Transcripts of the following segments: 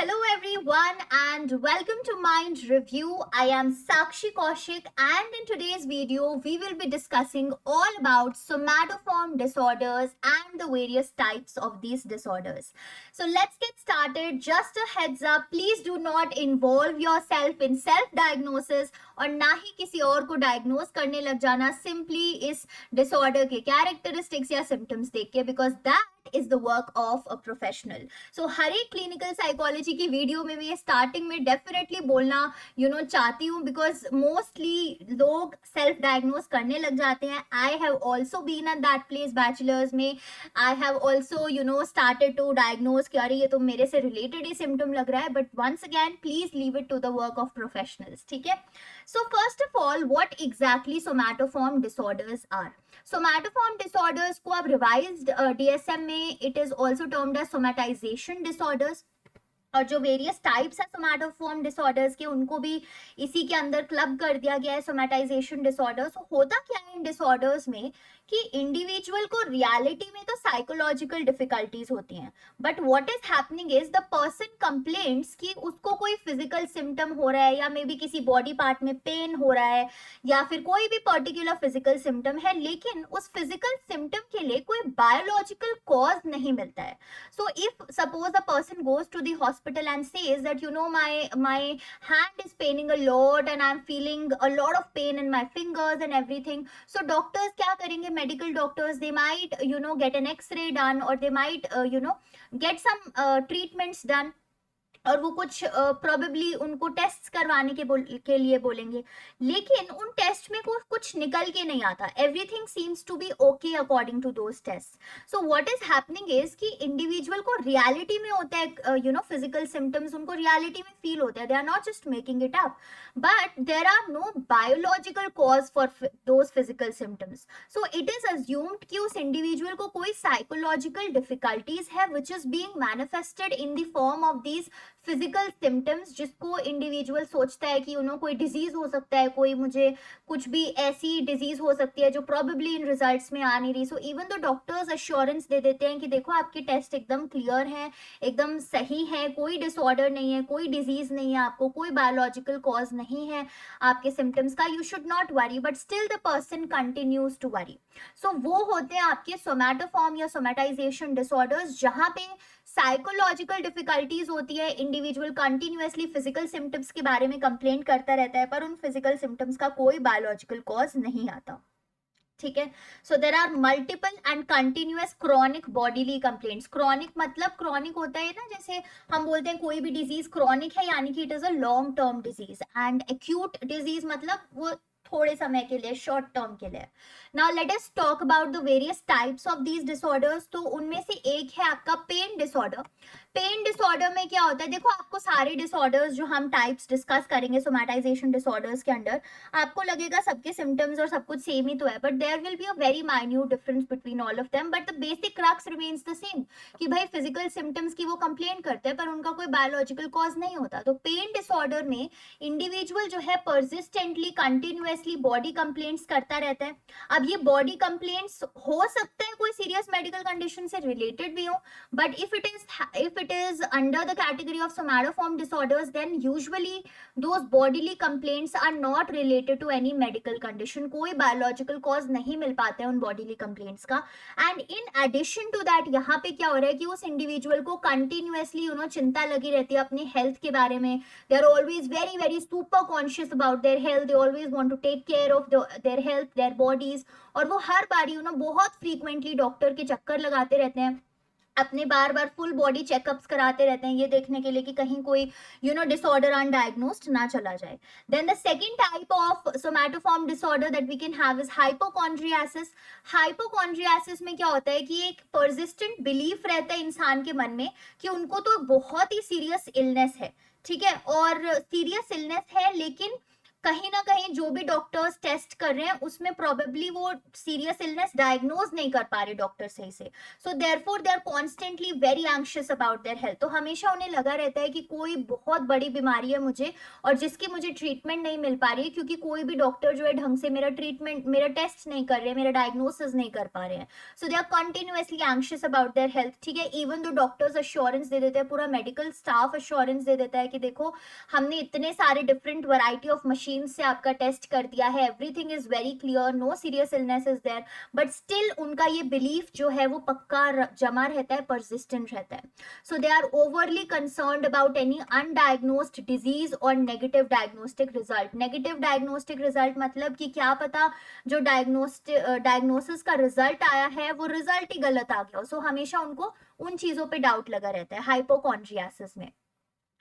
Hello everyone and welcome to Mind Review. I am Sakshi Kaushik and in today's video we will be discussing all about somatoform disorders and the various types of these disorders. So let's get started. Just a heads up, please do not involve yourself in self-diagnosis और ना ही किसी और को diagnose करने लग जाना simply इस disorder के कैरेक्टरिस्टिक्स या सिम्टम्स देख के, because that is the work of a professional. So हर एक क्लिनिकल साइकोलॉजी की वीडियो में मैं स्टार्टिंग में डेफिनेटली बोलना चाहती हूँ, बिकॉज मोस्टली लोग सेल्फ डायग्नोज करने लग जाते हैं. I have also been at that place bachelors में. I have also started to diagnose कि अरे ये तो मेरे से रिलेटेड ही सिम्टम लग रहा है. But once again please leave it to the work of professionals. ठीक है. So first of all, what exactly somatoform disorders are? Somatoform disorders को अब revised DSM में it is also termed as somatization disorders. और जो various types है somatoform disorders के उनको भी इसी के अंदर क्लब कर दिया गया है, सोमैटाइजेशन डिसऑर्डर्स. होता क्या है इन डिसऑर्डर्स में कि इंडिविजुअल को रियलिटी में तो साइकोलॉजिकल डिफिकल्टीज होती हैं, but what is happening is the person complaints कि उसको कोई फिजिकल सिम्टम हो रहा है या मे बी किसी बॉडी पार्ट में पेन हो रहा है या फिर कोई भी पर्टिकुलर फिजिकल सिम्टम है, लेकिन उस फिजिकल सिम्टम के लिए कोई बायोलॉजिकल कॉज नहीं मिलता है. So if suppose a person goes to the hospital and says that my hand is paining a lot and I'm feeling a lot of pain in my fingers and everything, so doctors क्या करेंगे, medical doctors, they might get an x-ray done or they might get some treatments done और वो कुछ probably उनको test करवाने के लिए बोलेंगे, लेकिन उन टेस्ट में कुछ निकल के नहीं आता. Everything seems to be okay according to those test. So what is happening is कि इंडिविजुअल को रियलिटी में होता है फिजिकल सिम्टम्स, उनको रियलिटी में फील होता है. They are not just making it up, but there are no biological cause for those physical symptoms. So it is assumed कि उस इंडिविजुअल को कोई साइकोलॉजिकल डिफिकल्टीज है which is being manifested in the form of these physical symptoms, जिसको individual सोचता है कि कोई डिजीज हो सकता है, कोई मुझे कुछ भी ऐसी डिजीज हो सकती है जो प्रोबेबली इन रिजल्ट्स में आ नहीं रही. सो इवन तो डॉक्टर्स अश्योरेंस दे देते हैं कि देखो आपके टेस्ट एकदम क्लियर हैं, एकदम सही है, कोई डिसऑर्डर नहीं है, कोई डिजीज नहीं है, आपको कोई बायोलॉजिकल कॉज नहीं है आपके सिम्टम्स का, you should not worry, but still the person continues to worry. So वो होते हैं आपके सोमैटोफॉर्म या सोमैटाइजेशन डिसऑर्डर्स, जहां पे साइकोलॉजिकल डिफिकल्टीज होती है. इंडिविजुअल कंटिन्यूअसली फिजिकल सिम्टम्स के बारे में कंप्लेन करता रहता है, पर उन फिजिकल सिम्टम्स का कोई बायोलॉजिकल कॉज नहीं आता. ठीक है. So there are multiple and continuous chronic bodily complaints. Chronic मतलब क्रॉनिक होता है ना, जैसे हम बोलते हैं कोई भी डिजीज क्रॉनिक है यानी कि it is a long term disease, and acute disease मतलब वो थोड़े समय के लिए, शॉर्ट टर्म के लिए. Now let us talk about the various types of these disorders. तो उनमें से एक है आपका पेन डिसऑर्डर. पेन डिसऑर्डर में क्या होता है, देखो आपको सारे डिसऑर्डर्स जो हम टाइप्स डिस्कस करेंगे सोमैटाइजेशन डिसऑर्डर्स के अंडर, आपको लगेगा सबके सिम्टम्स और सब कुछ सेम ही तो है, but there will be a very minute difference between all of them, but the basic crux remains the same कि भाई फिजिकल सिम्टम्स की वो कंप्लेन करते हैं पर उनका कोई बायोलॉजिकल कॉज नहीं होता. तो पेन डिसऑर्डर में इंडिविजुअल जो है परसिस्टेंटली कंटिन्यूअसली बॉडी कंप्लेंट्स करता रहता है. अब ये बॉडी कंप्लेंट्स हो सकते हैं कोई सीरियस मेडिकल कंडीशन से रिलेटेड भी हो, but if it is under the category of somatoform disorders, then usually those bodily complaints are not related to any medical condition. कोई biological cause नहीं मिल पाता है उन bodily complaints का. And in addition to that, यहाँ पे क्या हो रहा है कि उस individual को continuously चिंता लगी रहती है अपने health के बारे में. They are always very very super conscious about their health. They always want to take care of their health, their bodies. और वो हर बारी बहुत frequently डॉक्टर के चक्कर लगाते रहते हैं, अपने बार बार फुल बॉडी चेकअप्स कराते रहते हैं ये देखने के लिए कि कहीं कोई डिसऑर्डर अनडायग्नोस्ड ना चला जाए. Then the second type of somatoform disorder that we can have is hypochondriasis. Hypochondriasis में क्या होता है कि एक परसिस्टेंट बिलीफ रहता है इंसान के मन में कि उनको तो बहुत ही सीरियस इलनेस है, ठीक है, और सीरियस इलनेस है, लेकिन कहीं ना कहीं जो भी डॉक्टर्स टेस्ट कर रहे हैं उसमें प्रोबेबली वो सीरियस इलनेस डायग्नोज नहीं कर पा रहे डॉक्टर सही से, so therefore they are constantly very anxious about their health. तो हमेशा उन्हें लगा रहता है कि कोई बहुत बड़ी बीमारी है मुझे और जिसकी मुझे ट्रीटमेंट नहीं मिल पा रही है, क्योंकि कोई भी डॉक्टर जो है ढंग से मेरा ट्रीटमेंट, मेरा टेस्ट नहीं कर रहे, मेरा डायग्नोसिस नहीं कर पा रहे हैं। So they are continuously anxious about their health, ठीक है। इवन दो डॉक्टर्स अश्योरेंस दे देते हैं, पूरा मेडिकल स्टाफ अश्योरेंस दे देता है कि देखो हमने इतने सारे डिफरेंट वैरायटी ऑफ मशीन से आपका टेस्ट कर दिया है, everything is very clear, no serious illness is there, but still उनका ये बिलीफ जो है वो पक्का जमा रहता है, परसिस्टेंट रहता है। So they are overly concerned about any undiagnosed disease और negative diagnostic result. Negative diagnostic result मतलब कि क्या पता जो डायग्नोसिस का रिजल्ट आया है वो रिजल्ट ही गलत आ गया। सो हमेशा उनको उन चीजों पे डाउट लगा रहता है हाइपोकॉन्ड्रियासिस में।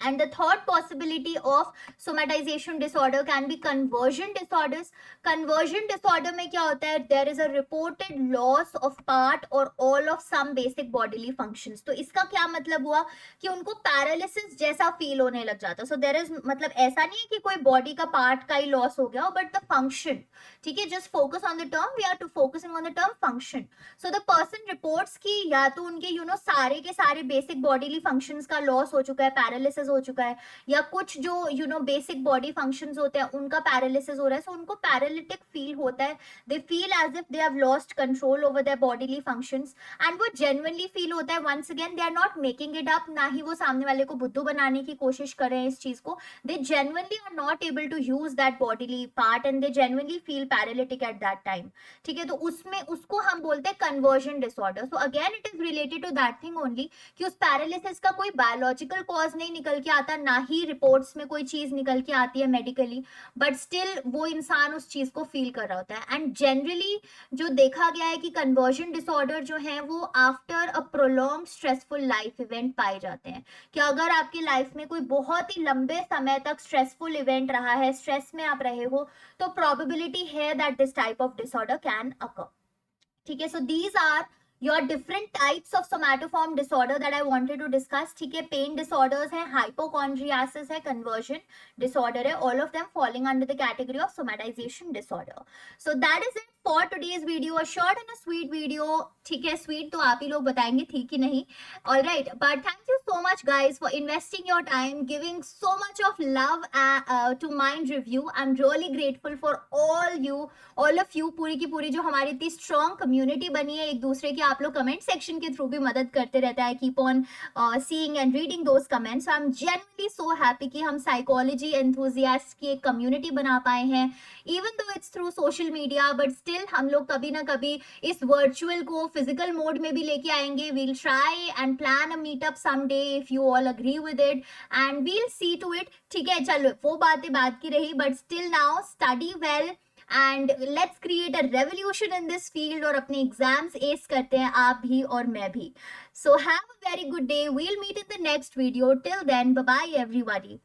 And the third possibility of somatization disorder can be conversion disorders. Conversion disorder में क्या होता है? There is a reported loss of part or all of some basic bodily functions. तो इसका क्या मतलब हुआ कि उनको पैरालिसिस जैसा फील होने लग जाता है। So there is मतलब ऐसा नहीं है कि कोई बॉडी का पार्ट का ही लॉस हो गया हो, बट द फंक्शन, ठीक है, just focus on the term, we are to focusing on the term function. So the person reports की या तो उनके सारे के सारे बेसिक बॉडीली फंक्शंस का लॉस हो चुका है, पैरालिसिस हो चुका है, या कुछ जो बेसिक बॉडी फंक्शंस होते हैं उनका पैरालिसिस हो रहा है। सो उनको पैरालिटिक फील होता है, they feel as if they have lost control over their bodily functions, and वो जेन्युइनली फील होता है। Once again they are not making it up, ना ही वो सामने वाले को बुद्धू बनाने की कोशिश कर रहे हैं इस चीज को, they genuinely are not able to use that bodily part and they genuinely feel paralytic at that time, ठीक है। तो उसमें उसको हम बोलते हैं conversion disorder. So again it is related to that thing only कि उस पैरालिसिस का कोई बायोलॉजिकल कॉज नहीं निकल के आता, ना ही रिपोर्ट्स में कोई चीज निकल के आती है मेडिकली, बट स्टिल वो इंसान उस चीज को फील कर रहा होता है। एंड जनरली जो देखा गया है कि कन्वर्जन डिसऑर्डर जो है वो after a prolong stressful life event पाए जाते हैं। कि अगर आपकी लाइफ में कोई बहुत ही लंबे समय तक स्ट्रेसफुल इवेंट रहा है, स्ट्रेस में आप रहे हो, तो प्रोबेबिलिटी है that this type of disorder can occur, ठीक है। So these are your different types of somatoform disorder that I wanted to discuss, ठीक है। पेन disorders है, hypochondriasis है, conversion disorder है, all of them falling under the category of somatization disorder. So that is it for today's video, a short and a sweet video, ठीक है। sweet तो आप ही लोग बताएंगे ठीक ही नहीं, all right, but thank you so much guys for investing your time, giving so much of love to Mind Review. I'm really grateful for all of you, पूरी की पूरी जो हमारी इतनी strong community बनी है एक दूसरे की, आप लोग कमेंट सेक्शन के थ्रू भी मदद करते रहता है, keep on seeing and reading those comments. I am genuinely so happy कि हम साइकोलॉजी एंथुजियास्ट की एक कम्युनिटी बना पाए हैं, even though it's through social media, but still हम लोग कभी ना कभी इस वर्चुअल को फिजिकल मोड में भी लेके आएंगे। We'll try and plan a meetup someday if you all agree with it and we'll see to it, ठीक है। चलो वो बातें बात की रही, but still now study well and let's create a revolution in this field और अपने एग्जाम्स एस करते हैं आप भी और मैं भी। So have a very good day, we'll meet in the next video, till then bye bye everybody.